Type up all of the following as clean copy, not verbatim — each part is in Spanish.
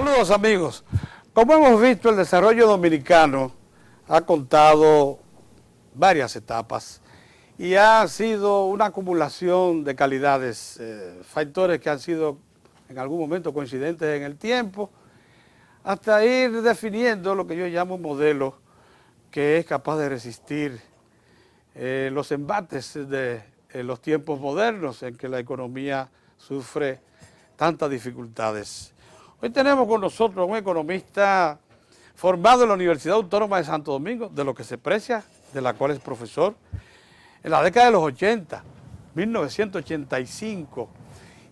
Saludos amigos. Como hemos visto, el desarrollo dominicano ha contado varias etapas y ha sido una acumulación de calidades, factores que han sido en algún momento coincidentes en el tiempo, hasta ir definiendo lo que yo llamo un modelo que es capaz de resistir los embates de los tiempos modernos en que la economía sufre tantas dificultades. Hoy tenemos con nosotros un economista formado en la Universidad Autónoma de Santo Domingo, de lo que se precia, de la cual es profesor, en la década de los 80, 1985,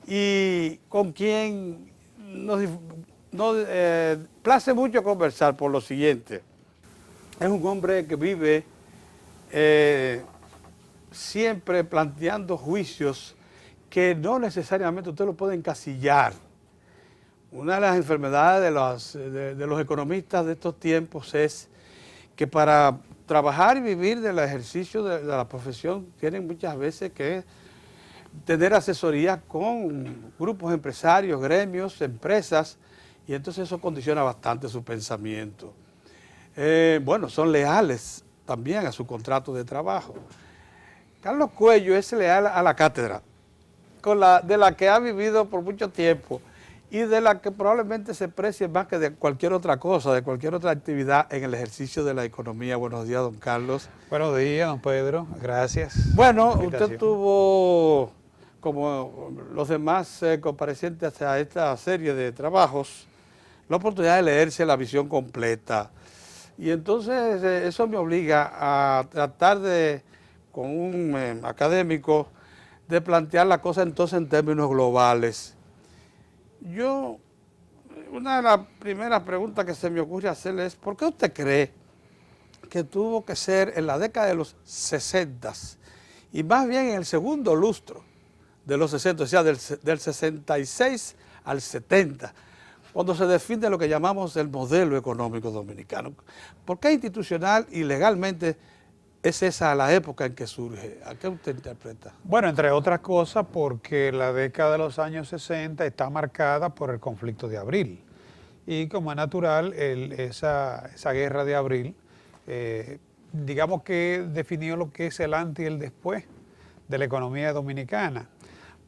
y con quien nos place mucho conversar por lo siguiente. Es un hombre que vive siempre planteando juicios que no necesariamente usted lo puede encasillar. Una de las enfermedades de los economistas de estos tiempos es que para trabajar y vivir del ejercicio de la profesión tienen muchas veces que tener asesoría con grupos empresarios, gremios, empresas, y entonces eso condiciona bastante su pensamiento. Bueno, son leales también a su contrato de trabajo. Carlos Cuello es leal a la cátedra, de la que ha vivido por mucho tiempo y de la que probablemente se precie más que de cualquier otra cosa, de cualquier otra actividad en el ejercicio de la economía. Buenos días, don Carlos. Buenos días, don Pedro. Gracias. Bueno, usted tuvo, como los demás comparecientes a esta serie de trabajos, la oportunidad de leerse la visión completa. Y entonces eso me obliga a tratar de, con un académico, de plantear la cosa entonces en términos globales. Una de las primeras preguntas que se me ocurre hacerle es, ¿por qué usted cree que tuvo que ser en la década de los 60 y más bien en el segundo lustro de los 60, o sea, del 66 al 70, cuando se define lo que llamamos el modelo económico dominicano? ¿Por qué institucional y legalmente es esa la época en que surge? ¿A qué usted interpreta? Bueno, entre otras cosas porque la década de los años 60 está marcada por el conflicto de abril. Y como es natural, esa guerra de abril, digamos que definió lo que es el antes y el después de la economía dominicana.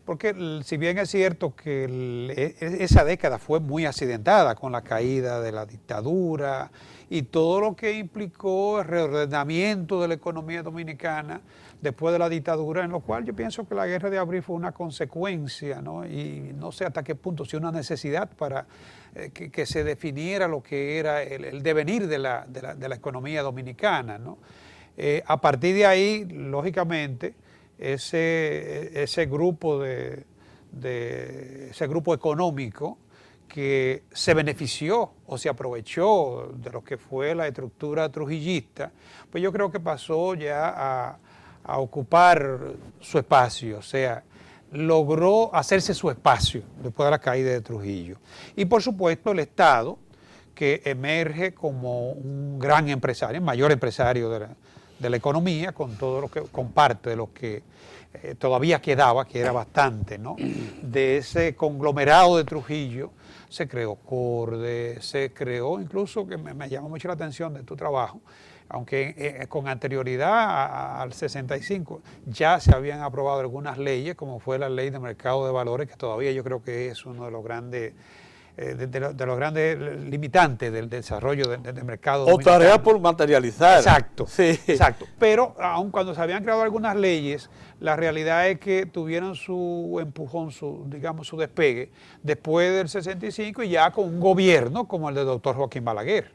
Porque si bien es cierto que esa década fue muy accidentada con la caída de la dictadura y todo lo que implicó el reordenamiento de la economía dominicana después de la dictadura, en lo cual yo pienso que la guerra de abril fue una consecuencia, ¿no? Y no sé hasta qué punto, si una necesidad para que se definiera lo que era el devenir de la economía dominicana, ¿no? A partir de ahí, lógicamente, ese grupo ese grupo económico que se benefició o se aprovechó de lo que fue la estructura trujillista, pues yo creo que pasó ya a ocupar su espacio, o sea, logró hacerse su espacio después de la caída de Trujillo. Y por supuesto el Estado, que emerge como un gran empresario, el mayor empresario de la economía, con todo lo que comparte de lo que todavía quedaba, que era bastante, ¿no? De ese conglomerado de Trujillo se creó CORDE, se creó incluso, que me llamó mucho la atención de tu trabajo, aunque con anterioridad al 65 ya se habían aprobado algunas leyes, como fue la ley de mercado de valores, que todavía yo creo que es uno de los grandes de los grandes limitantes del desarrollo del mercado dominicano. O tarea por materializar. Exacto, sí. Exacto. Pero aun cuando se habían creado algunas leyes, la realidad es que tuvieron su empujón, digamos, su despegue, después del 65 y ya con un gobierno como el del doctor Joaquín Balaguer.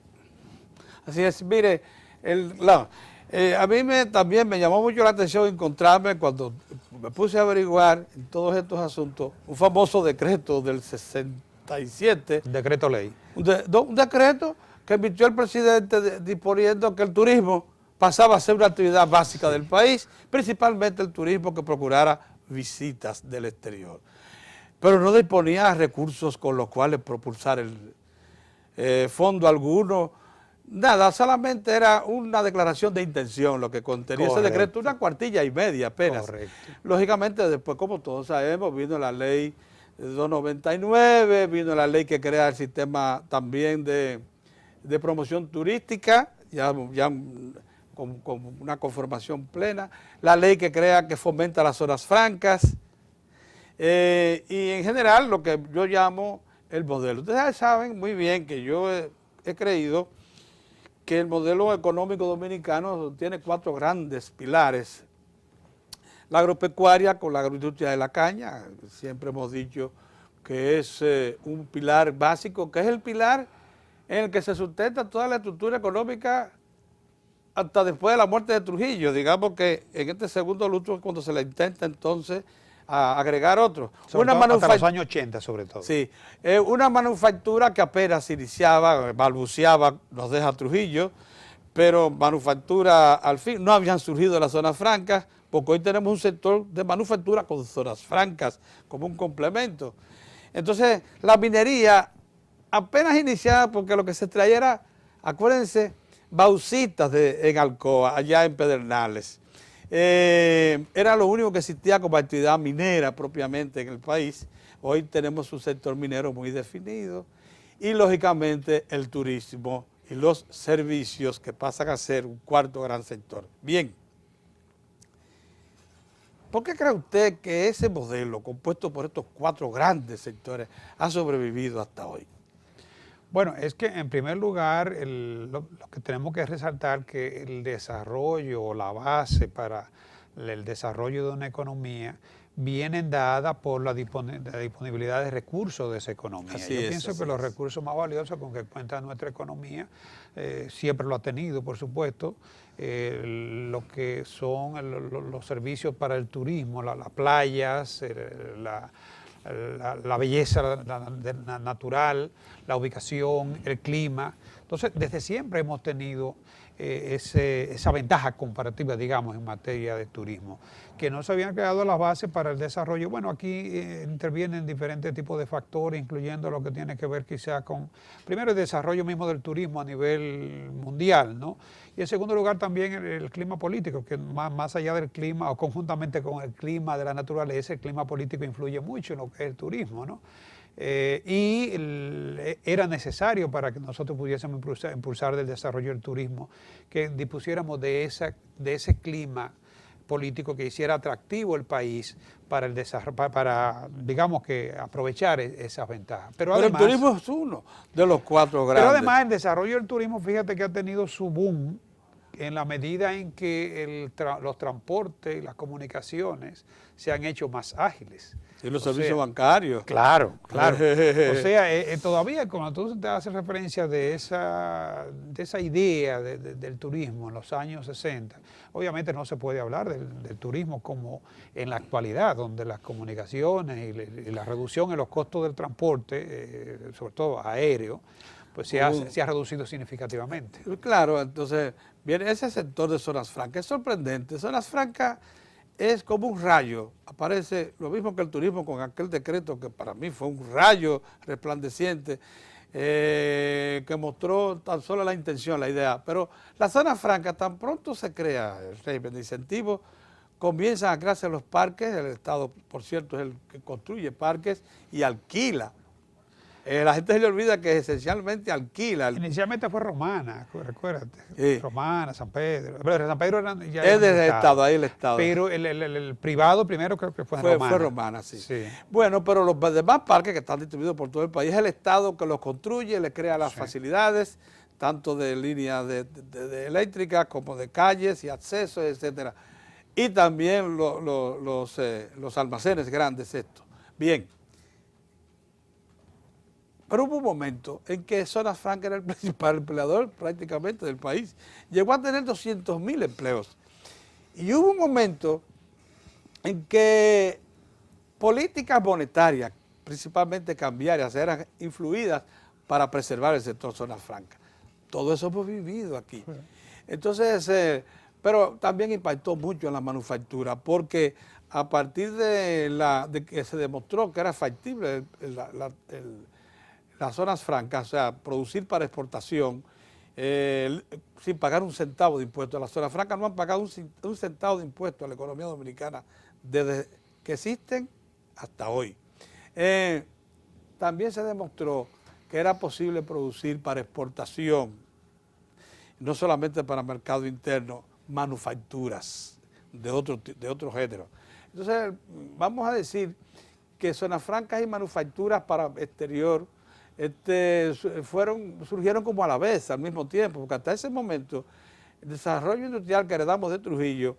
Así es, mire, a mí también me llamó mucho la atención encontrarme, cuando me puse a averiguar en todos estos asuntos, un famoso decreto del 67. Decreto ley. Un decreto que emitió el presidente disponiendo que el turismo pasaba a ser una actividad básica del país, principalmente el turismo que procurara visitas del exterior. Pero no disponía de recursos con los cuales propulsar el fondo alguno. Nada, solamente era una declaración de intención lo que contenía ese decreto, 1 cuartilla y media apenas. Correcto. Lógicamente después, como todos sabemos, vino la ley 299, vino la ley que crea el sistema también de promoción turística, ya con una conformación plena, la ley que fomenta las zonas francas, y en general lo que yo llamo el modelo. Ustedes saben muy bien que yo he creído que el modelo económico dominicano tiene 4 grandes pilares. La agropecuaria con la agroindustria de la caña, siempre hemos dicho que es un pilar básico, que es el pilar en el que se sustenta toda la estructura económica hasta después de la muerte de Trujillo. Digamos que en este segundo lustro es cuando se le intenta entonces agregar otro. Hasta los años 80 sobre todo. Sí, una manufactura que apenas iniciaba, balbuceaba, nos deja Trujillo, pero manufactura al fin, no habían surgido las zonas francas, porque hoy tenemos un sector de manufactura con zonas francas como un complemento. Entonces, la minería apenas iniciada, porque lo que se traía era, acuérdense, bauxitas en Alcoa, allá en Pedernales. Era lo único que existía como actividad minera propiamente en el país. Hoy tenemos un sector minero muy definido y lógicamente el turismo y los servicios que pasan a ser un cuarto gran sector. Bien, ¿por qué cree usted que ese modelo compuesto por estos 4 grandes sectores ha sobrevivido hasta hoy? Bueno, es que en primer lugar lo que tenemos que resaltar que el desarrollo o la base para el desarrollo de una economía vienen dadas por la disponibilidad de recursos de esa economía. Yo pienso que los recursos más valiosos con que cuenta nuestra economía, siempre lo ha tenido, por supuesto, lo que son los servicios para el turismo, las playas, la belleza natural, la ubicación, el clima. Entonces, desde siempre hemos tenido esa ventaja comparativa, digamos, en materia de turismo, que no se habían creado las bases para el desarrollo. Bueno, aquí intervienen diferentes tipos de factores, incluyendo lo que tiene que ver quizá con, primero, el desarrollo mismo del turismo a nivel mundial, ¿no? Y en segundo lugar también el clima político, que más allá del clima o conjuntamente con el clima de la naturaleza, el clima político influye mucho en lo que es el turismo, ¿no? Era necesario para que nosotros pudiésemos impulsar el desarrollo del turismo, que dispusiéramos de ese clima político que hiciera atractivo el país para el desarrollo, para digamos que aprovechar esas ventajas. Pero además, el turismo es uno de los 4 grandes. Pero además el desarrollo del turismo, fíjate que ha tenido su boom en la medida en que los transportes y las comunicaciones se han hecho más ágiles. Y los servicios bancarios. Claro. O sea, todavía cuando tú te haces referencia de esa idea del turismo en los años 60, obviamente no se puede hablar del turismo como en la actualidad, donde las comunicaciones y la reducción en los costos del transporte, sobre todo aéreo, pues se ha reducido significativamente. Claro, entonces viene ese sector de zonas francas. Es sorprendente. Zonas francas es como un rayo. Aparece lo mismo que el turismo con aquel decreto que para mí fue un rayo resplandeciente que mostró tan solo la intención, la idea. Pero la zona franca, tan pronto se crea el régimen de incentivos, comienzan a crearse los parques. El Estado, por cierto, es el que construye parques y alquila. La gente se le olvida que esencialmente alquila. Inicialmente fue Romana, recuérdate. Sí. Romana, San Pedro. Pero San Pedro ya es desde el Estado, ahí el Estado. Pero el privado primero creo que fue Romana. Fue Romana, sí. Bueno, pero los demás parques que están distribuidos por todo el país, es el Estado que los construye, le crea las facilidades, tanto de líneas de eléctricas como de calles y accesos, etcétera. Y también los almacenes grandes estos. Bien. Pero hubo un momento en que Zonas Francas era el principal empleador prácticamente del país. Llegó a tener 200.000 empleos. Y hubo un momento en que políticas monetarias, principalmente cambiarias, eran influidas para preservar el sector Zonas Francas. Todo eso hemos vivido aquí. Entonces, pero también impactó mucho en la manufactura, porque a partir de que se demostró que era factible las zonas francas, o sea, producir para exportación sin pagar un centavo de impuestos. Las zonas francas no han pagado un centavo de impuestos a la economía dominicana desde que existen hasta hoy. También se demostró que era posible producir para exportación, no solamente para mercado interno, manufacturas de otro género. Entonces, vamos a decir que zonas francas y manufacturas para exterior surgieron como a la vez, al mismo tiempo, porque hasta ese momento el desarrollo industrial que heredamos de Trujillo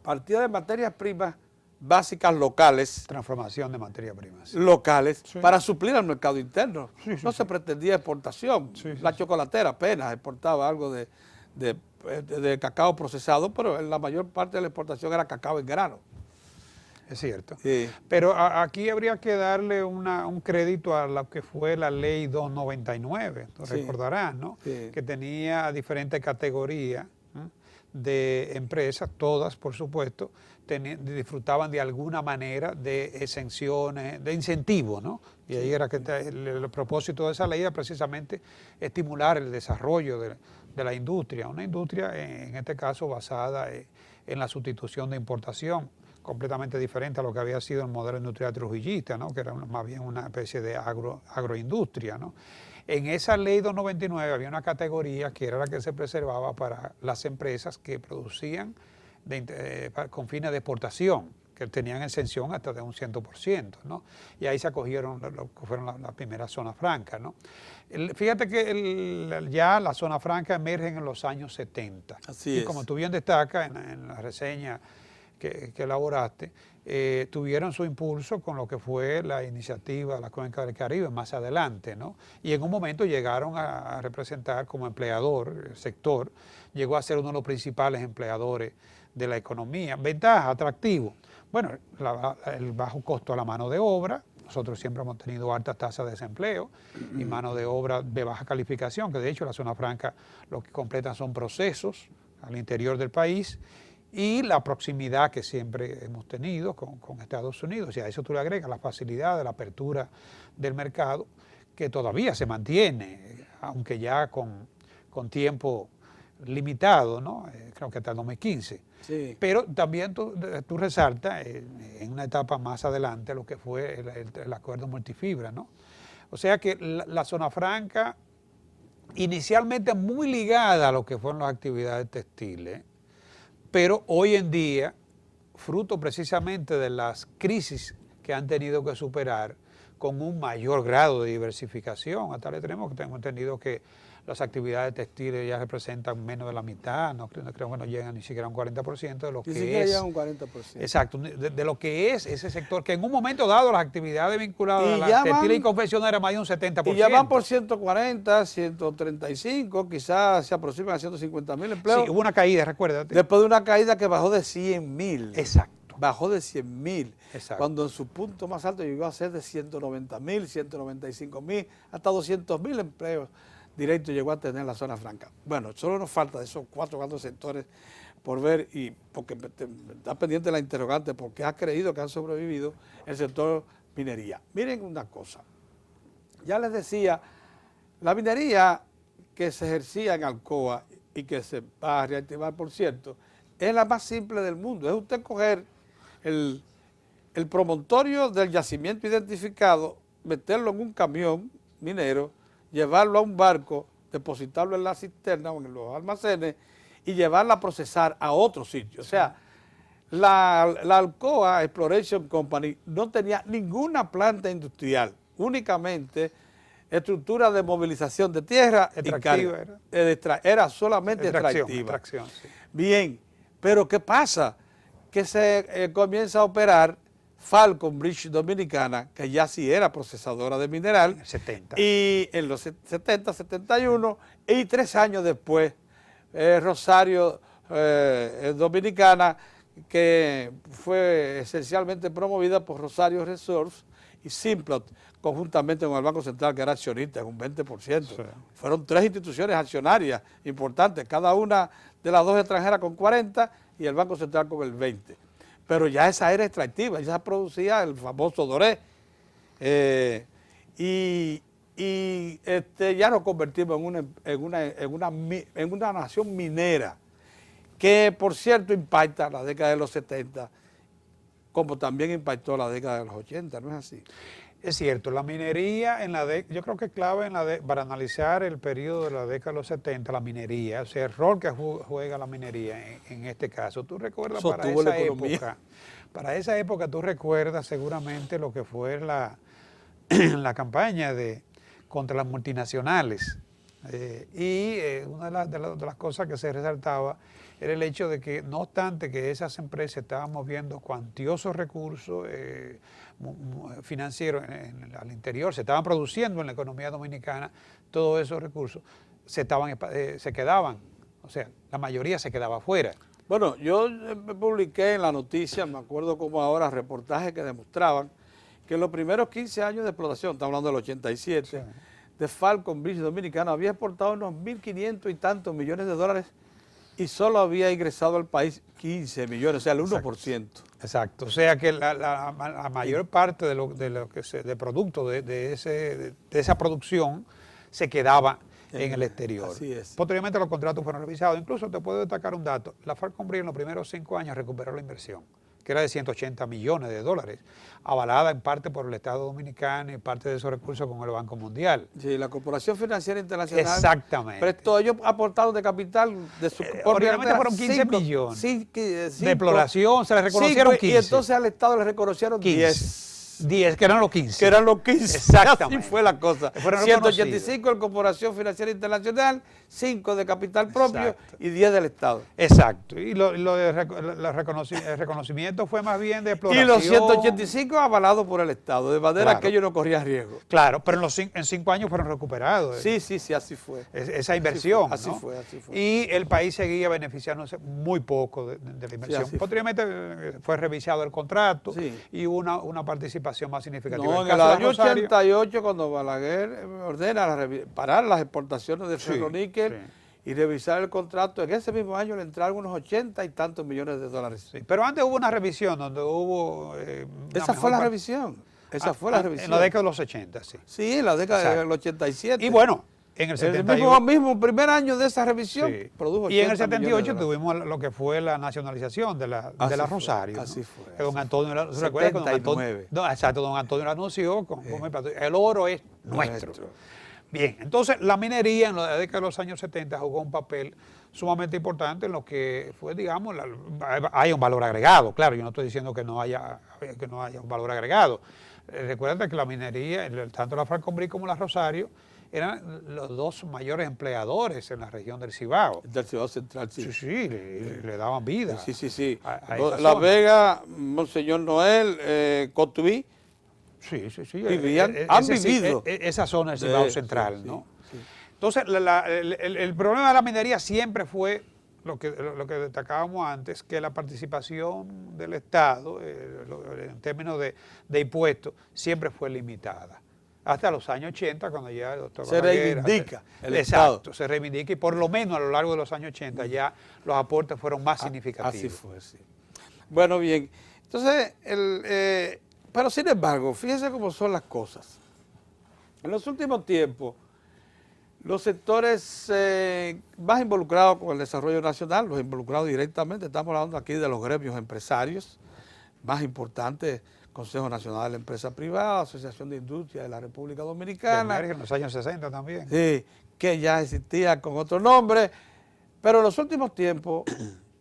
partía de materias primas básicas locales. Transformación de materias primas. Locales, Sí. para suplir al mercado interno. Sí, No se pretendía exportación. La chocolatera apenas exportaba algo de cacao procesado, pero la mayor parte de la exportación era cacao en grano. Es cierto. Sí. Pero aquí habría que darle un crédito a lo que fue la ley 299, tú recordarás, ¿no? Sí. Que tenía diferentes categorías de empresas, todas por supuesto, disfrutaban de alguna manera de exenciones, de incentivos, ¿no? Y ahí era que el propósito de esa ley era precisamente estimular el desarrollo de la industria, una industria en este caso basada en la sustitución de importación, completamente diferente a lo que había sido el modelo industrial trujillista, ¿no? Que era más bien una especie de agroindustria, ¿no? En esa ley 299 había una categoría que era la que se preservaba para las empresas que producían con fines de exportación, que tenían exención hasta de un 100%, ¿no? Y ahí se acogieron lo que fueron las primeras zonas francas, ¿no? Fíjate que ya la zona franca emergen en los años 70. Así es. Y como tú bien destacas en la reseña que elaboraste, tuvieron su impulso con lo que fue la iniciativa de la Cuenca del Caribe más adelante, ¿no? Y en un momento llegaron a representar como empleador, el sector, llegó a ser uno de los principales empleadores de la economía. Ventaja, atractivo. Bueno, el bajo costo a la mano de obra. Nosotros siempre hemos tenido altas tasas de desempleo y mano de obra de baja calificación, que de hecho la zona franca lo que completan son procesos al interior del país, y la proximidad que siempre hemos tenido con Estados Unidos. Y a eso tú le agregas la facilidad de la apertura del mercado, que todavía se mantiene, aunque ya con tiempo limitado, ¿no? Creo que hasta el 2015. Sí. Pero también tú resaltas en una etapa más adelante lo que fue el acuerdo multifibra, ¿no? O sea que la zona franca, inicialmente muy ligada a lo que fueron las actividades textiles, pero hoy en día, fruto precisamente de las crisis que han tenido que superar, con un mayor grado de diversificación, hasta le tenemos que tengo entendido que las actividades textiles ya representan menos de la mitad, no creo que no llegan ni siquiera a un 40% de lo que es. Ni siquiera llegan a un 40%. Exacto, de lo que es ese sector, que en un momento dado las actividades vinculadas a la textil y confección era más de un 70%. Y ya van por 140, 135, quizás se aproximan a 150,000 empleos. Sí, hubo una caída, recuérdate. Después de una caída que bajó de 100,000. Exacto. Bajó de 100,000. Exacto. Cuando en su punto más alto llegó a ser de 190,000, 195,000, hasta 200,000 empleos directos llegó a tener la zona franca. Bueno, solo nos falta de esos cuatro grandes sectores por ver, y porque está pendiente la interrogante, porque ha creído que han sobrevivido el sector minería. Miren una cosa, ya les decía, la minería que se ejercía en Alcoa y que se va a reactivar, por cierto, es la más simple del mundo. Es usted coger el promontorio del yacimiento identificado, meterlo en un camión minero, llevarlo a un barco, depositarlo en la cisterna o en los almacenes y llevarla a procesar a otro sitio. O sea, la Alcoa Exploration Company no tenía ninguna planta industrial, únicamente estructura de movilización de tierra Extractiva y carga. Era solamente extractiva. Extracción, sí. Bien, pero ¿qué pasa? Que se comienza a operar Falconbridge Dominicana, que ya sí era procesadora de mineral. En el 70. Y en los 70, 71, y 3 años después, Rosario Dominicana, que fue esencialmente promovida por Rosario Resources y Simplot, conjuntamente con el Banco Central, que era accionista en un 20%. Sí. Fueron 3 instituciones accionarias importantes, cada una de las 2 extranjeras con 40 y el Banco Central con el 20%. Pero ya esa era extractiva, ya se producía el famoso doré. Ya nos convertimos en una nación minera, que por cierto impacta la década de los 70 como también impactó la década de los 80, ¿no es así? Es cierto, la minería yo creo que clave para analizar el periodo de la década de los 70, la minería, o sea, el rol que juega la minería en este caso. Tú recuerdas para esa época tú recuerdas seguramente lo que fue la campaña contra las multinacionales. Una de las cosas que se resaltaba era el hecho de que, no obstante que esas empresas estaban moviendo cuantiosos recursos financieros al interior, se estaban produciendo en la economía dominicana, todos esos recursos se quedaban, o sea, la mayoría se quedaba afuera. Bueno, yo publiqué en la noticia, me acuerdo como ahora, reportajes que demostraban que en los primeros 15 años de explotación, estamos hablando del 87, sí, de Falcon Bridge Dominicana había exportado unos 1.500 y tantos millones de dólares y solo había ingresado al país 15 millones, o sea, el 1%. Exacto, o sea que la mayor parte de producto de esa producción se quedaba en el exterior. Así es. Posteriormente los contratos fueron revisados. Incluso te puedo destacar un dato. La Falcon Bridge en los primeros 5 años recuperó la inversión, que era de 180 millones de dólares, avalada en parte por el Estado Dominicano y parte de esos recursos con el Banco Mundial. Sí, la Corporación Financiera Internacional. Exactamente. Prestó, ellos aportaron de capital de su originalmente fueron 15 millones. De exploración, se les reconocieron 15. Y entonces al Estado le reconocieron 10. 10, que eran los 15. Que eran los 15. Exactamente. Así fue la cosa. 185 de Corporación Financiera Internacional, 5 de capital propio. Exacto. Y 10 del Estado. Exacto. Y el reconocimiento fue más bien de exploración. Y los 185 avalados por el Estado, de manera que ellos no corrían riesgo. Claro, pero en 5 años fueron recuperados. Sí, así fue. Esa inversión. Así fue. Y el país seguía beneficiándose muy poco de la inversión. Posteriormente fue revisado el contrato y hubo una participación más significativa. No, en el año 88, cuando Balaguer ordena parar las exportaciones de ferroníquel y revisar el contrato, en ese mismo año le entraron unos 80 y tantos millones de dólares. Sí, pero antes hubo una revisión donde hubo... Esa fue la revisión. En la década de los 80, sí. Sí, en la década del 87. Y bueno, en el 78... El mismo primer año de esa revisión produjo 80 y en el 78 tuvimos lo que fue la nacionalización de la Rosario. Así fue. Que don Antonio, ¿se recuerda? Don Antonio lo anunció el oro es nuestro. Bien, entonces la minería en la década de los años 70 jugó un papel sumamente importante en lo que fue, digamos, hay un valor agregado. Claro, yo no estoy diciendo que no haya un valor agregado. Recuerden que la minería, tanto la Falcon Bridge como la Rosario, eran los 2 mayores empleadores en la región del Cibao. Del Cibao Central, sí. Sí, le daban vida. Sí. La Vega, Monseñor Noel, Cotuí. Sí. Han vivido. Esa zona del Cibao Central, ¿no? Sí. Entonces, el problema de la minería siempre fue lo que destacábamos antes, que la participación del Estado, en términos de impuestos, siempre fue limitada. Hasta los años 80, cuando ya el doctor Balaguer reivindica el Estado. Exacto, se reivindica y por lo menos a lo largo de los años 80 ya los aportes fueron más significativos. Así fue, sí. Bueno, bien. Entonces, pero sin embargo, fíjense cómo son las cosas. En los últimos tiempos, los sectores más involucrados con el desarrollo nacional, los involucrados directamente, estamos hablando aquí de los gremios empresarios más importantes, Consejo Nacional de la Empresa Privada, Asociación de Industria de la República Dominicana. En los años 60 también. Sí, que ya existía con otro nombre, pero en los últimos tiempos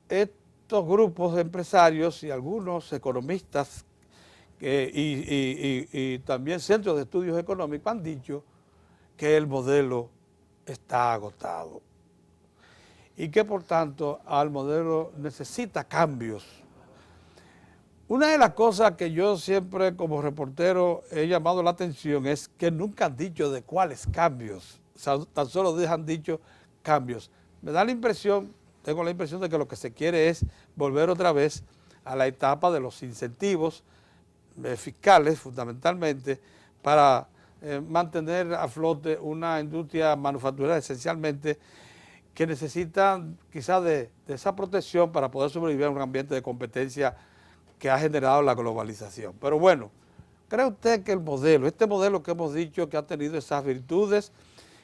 estos grupos de empresarios y algunos economistas y también centros de estudios económicos han dicho que el modelo está agotado y que por tanto al modelo necesita cambios. Una de las cosas que yo siempre como reportero he llamado la atención es que nunca han dicho de cuáles cambios, o sea, tan solo han dicho cambios. Me da la impresión, tengo la impresión de que lo que se quiere es volver otra vez a la etapa de los incentivos fiscales fundamentalmente para mantener a flote una industria manufacturera esencialmente que necesita quizás de esa protección para poder sobrevivir en un ambiente de competencia que ha generado la globalización. Pero bueno, ¿cree usted que este modelo que hemos dicho que ha tenido esas virtudes,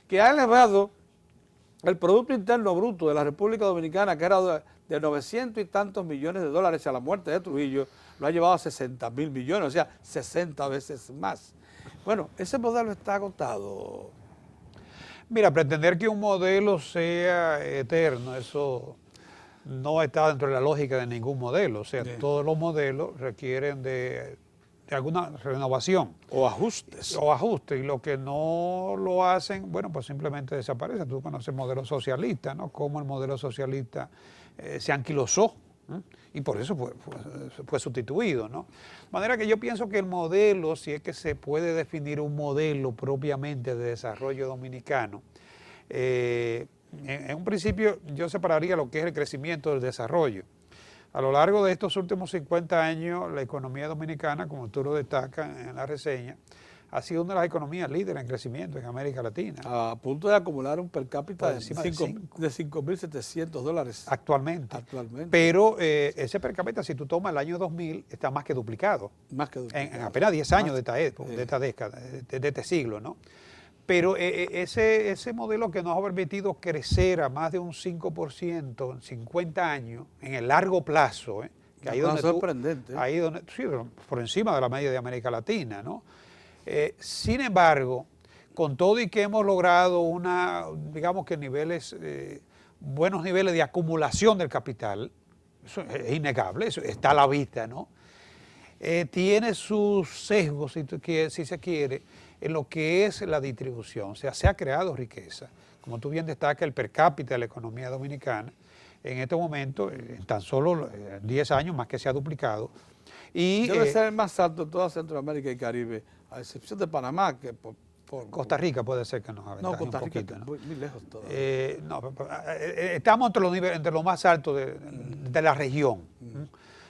que ha elevado el Producto Interno Bruto de la República Dominicana, que era de 900 y tantos millones de dólares a la muerte de Trujillo, lo ha llevado a 60.000 millones, o sea, 60 veces más. Bueno, ese modelo está agotado. Mira, pretender que un modelo sea eterno, eso no está dentro de la lógica de ningún modelo. O sea, todos los modelos requieren de alguna renovación. O ajustes. O ajustes. Y lo que no lo hacen, bueno, pues simplemente desaparece. Tú conoces el modelo socialista, ¿no? Cómo el modelo socialista se anquilosó, ¿no? Y por eso fue sustituido, ¿no? De manera que yo pienso que el modelo, si es que se puede definir un modelo propiamente de desarrollo dominicano, en un principio yo separaría lo que es el crecimiento del desarrollo. A lo largo de estos últimos 50 años, la economía dominicana, como tú lo destacas en la reseña, ha sido una de las economías líderes en crecimiento en América Latina. A punto de acumular un per cápita de $5.700. Actualmente. Pero ese per cápita, si tú tomas el año 2000, está más que duplicado. Más que duplicado. En apenas 10 años de esta época, de esta década, de este siglo, ¿no? Pero ese modelo que nos ha permitido crecer a más de un 5% en 50 años, en el largo plazo, que ahí donde sorprendente. Ahí donde, sí, por encima de la media de América Latina, ¿no? Sin embargo, con todo y que hemos logrado digamos que buenos niveles de acumulación del capital, eso es innegable, eso está a la vista, ¿no? Tiene sus sesgos, si se quiere, en lo que es la distribución. O sea, se ha creado riqueza. Como tú bien destacas, el per cápita de la economía dominicana, en este momento, en tan solo 10 años, más que se ha duplicado. Y, debe ser el más alto de toda Centroamérica y Caribe, a excepción de Panamá, que por Costa Rica puede ser que nos aventaje no, Costa Rica un poquito, ¿no? Muy lejos todavía. Estamos entre los más altos de la región,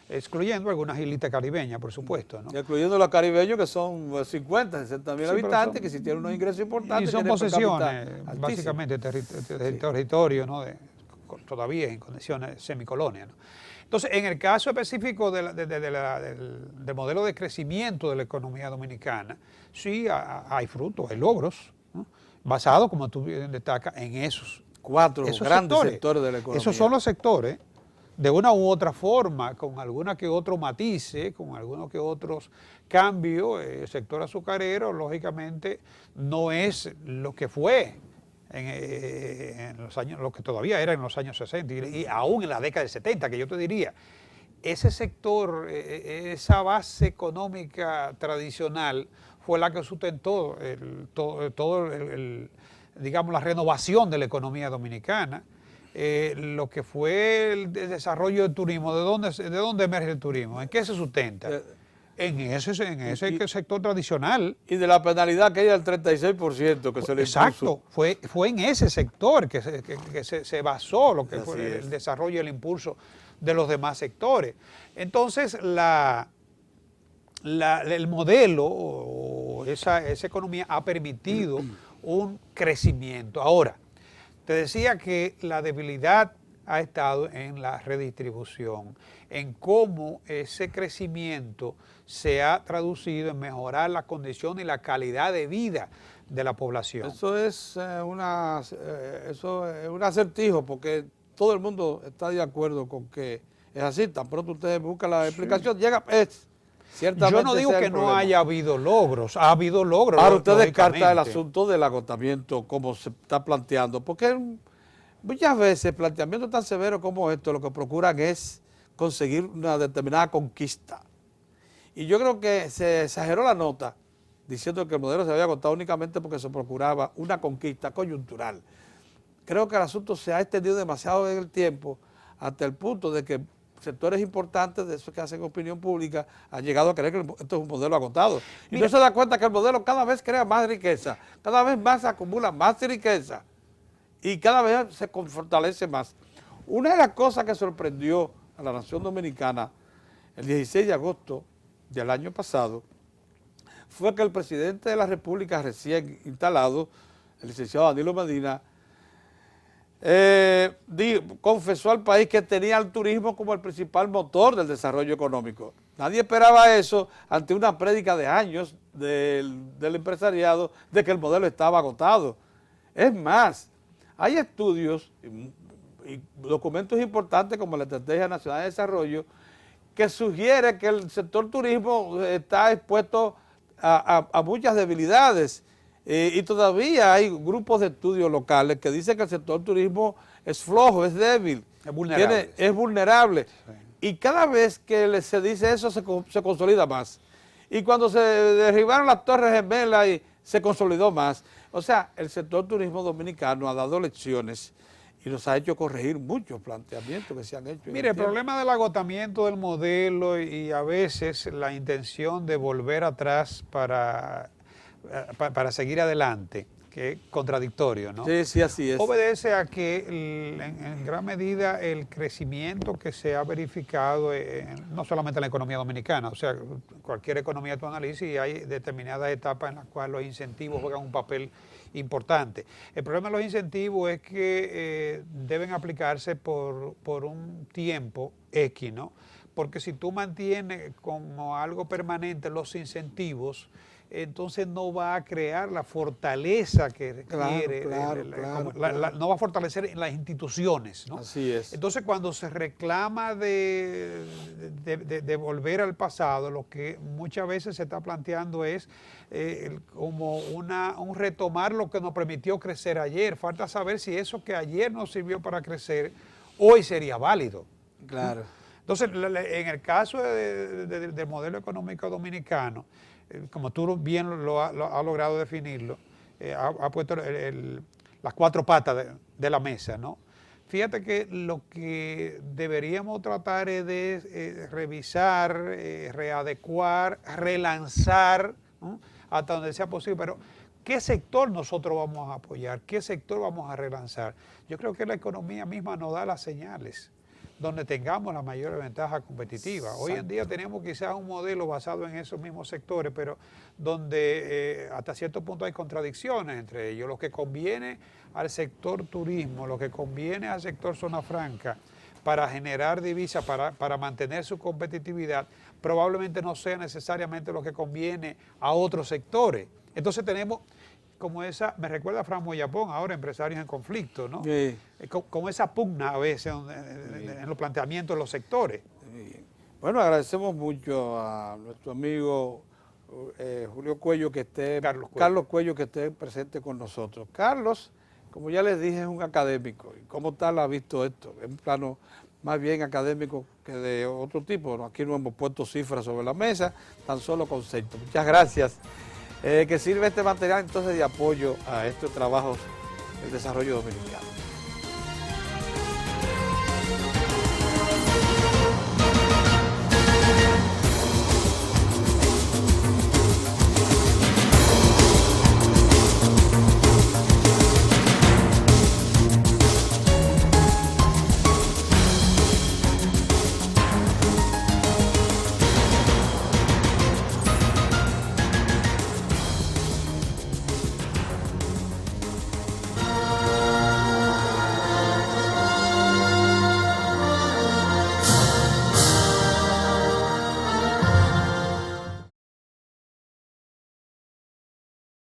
excluyendo algunas islitas caribeñas, por supuesto, ¿no? Incluyendo los caribeños, que son 50, 60 mil habitantes, que si tienen unos ingresos importantes. Y son posesiones, básicamente, territorio, ¿no? Todavía en condiciones semicolonias, ¿no? Entonces, en el caso específico del modelo de crecimiento de la economía dominicana, sí hay frutos, hay logros, ¿no? Basados, como tú bien destacas, en esos grandes sectores de la economía. Esos son los sectores, de una u otra forma, con alguna que otro matice, con algunos que otros cambios. El sector azucarero, lógicamente, no es lo que fue en los años, lo que todavía era en los años 60 y aún en la década del 70, que yo te diría, ese sector, esa base económica tradicional fue la que sustentó digamos, la renovación de la economía dominicana, lo que fue el desarrollo del turismo. ¿De dónde emerge el turismo? ¿En qué se sustenta? En ese sector tradicional. Y de la penalidad que hay del 36% que se le impuso. Exacto, fue en ese sector que se basó lo que fue el desarrollo y el impulso de los demás sectores. Entonces, el modelo o esa economía ha permitido un crecimiento. Ahora, te decía que la debilidad ha estado en la redistribución, en cómo ese crecimiento se ha traducido en mejorar la condición y la calidad de vida de la población. Eso es un acertijo, porque todo el mundo está de acuerdo con que es así. Tan pronto ustedes buscan la explicación, llega, ciertamente. Yo no digo que no haya habido logros, ha habido logros. Ahora usted descarta el asunto del agotamiento como se está planteando, porque muchas veces planteamientos tan severos como estos lo que procuran es conseguir una determinada conquista. Y yo creo que se exageró la nota diciendo que el modelo se había agotado únicamente porque se procuraba una conquista coyuntural. Creo que el asunto se ha extendido demasiado en el tiempo hasta el punto de que sectores importantes de esos que hacen opinión pública han llegado a creer que esto es un modelo agotado. Y no se da cuenta que el modelo cada vez crea más riqueza, cada vez más se acumula más riqueza y cada vez se fortalece más. Una de las cosas que sorprendió a la nación dominicana el 16 de agosto del año pasado fue que el presidente de la República recién instalado, el licenciado Danilo Medina, confesó al país que tenía el turismo como el principal motor del desarrollo económico. Nadie esperaba eso ante una prédica de años del empresariado de que el modelo estaba agotado. Es más, hay estudios y documentos importantes como la Estrategia Nacional de Desarrollo que sugiere que el sector turismo está expuesto a muchas debilidades. Y todavía hay grupos de estudios locales que dicen que el sector turismo es flojo, es débil, es vulnerable. Sí. Y cada vez que se dice eso se consolida más. Y cuando se derribaron las Torres Gemelas se consolidó más. O sea, el sector turismo dominicano ha dado lecciones y nos ha hecho corregir muchos planteamientos que se han hecho. Mire, el problema del agotamiento del modelo y a veces la intención de volver atrás para seguir adelante, que es contradictorio, ¿no? Sí, sí, así es. Obedece a que en gran medida el crecimiento que se ha verificado, no solamente en la economía dominicana, o sea, cualquier economía tú analizas y hay determinadas etapas en las cuales los incentivos juegan un papel importante. El problema de los incentivos es que deben aplicarse por un tiempo X, ¿no? Porque si tú mantienes como algo permanente los incentivos, entonces no va a crear la fortaleza que requiere, no va a fortalecer las instituciones, ¿no? Así es. Entonces cuando se reclama de volver al pasado, lo que muchas veces se está planteando es como un retomar lo que nos permitió crecer ayer. Falta saber si eso que ayer nos sirvió para crecer, hoy sería válido. Claro. Entonces, en el caso del modelo económico dominicano, como tú bien lo has logrado definirlo, ha puesto las cuatro patas de la mesa, ¿no? Fíjate que lo que deberíamos tratar es de revisar, readecuar, relanzar, ¿no? Hasta donde sea posible, pero ¿qué sector nosotros vamos a apoyar? ¿Qué sector vamos a relanzar? Yo creo que la economía misma nos da las señales donde tengamos la mayor ventaja competitiva. Hoy en día tenemos quizás un modelo basado en esos mismos sectores, pero donde hasta cierto punto hay contradicciones entre ellos. Lo que conviene al sector turismo, lo que conviene al sector zona franca para generar divisas, para mantener su competitividad, probablemente no sea necesariamente lo que conviene a otros sectores. Entonces tenemos como esa, me recuerda a Fran Moyapón, ahora Empresarios en Conflicto, ¿no? Sí. Como esa pugna a veces en los planteamientos de los sectores. Sí. Bueno, agradecemos mucho a nuestro amigo Julio Cuello Carlos Cuello que esté presente con nosotros. Carlos, como ya les dije, es un académico. ¿Y cómo tal ha visto esto? En un plano más bien académico que de otro tipo. Aquí no hemos puesto cifras sobre la mesa, tan solo conceptos. Muchas gracias. Que sirve este material entonces de apoyo a estos trabajos del desarrollo dominicano.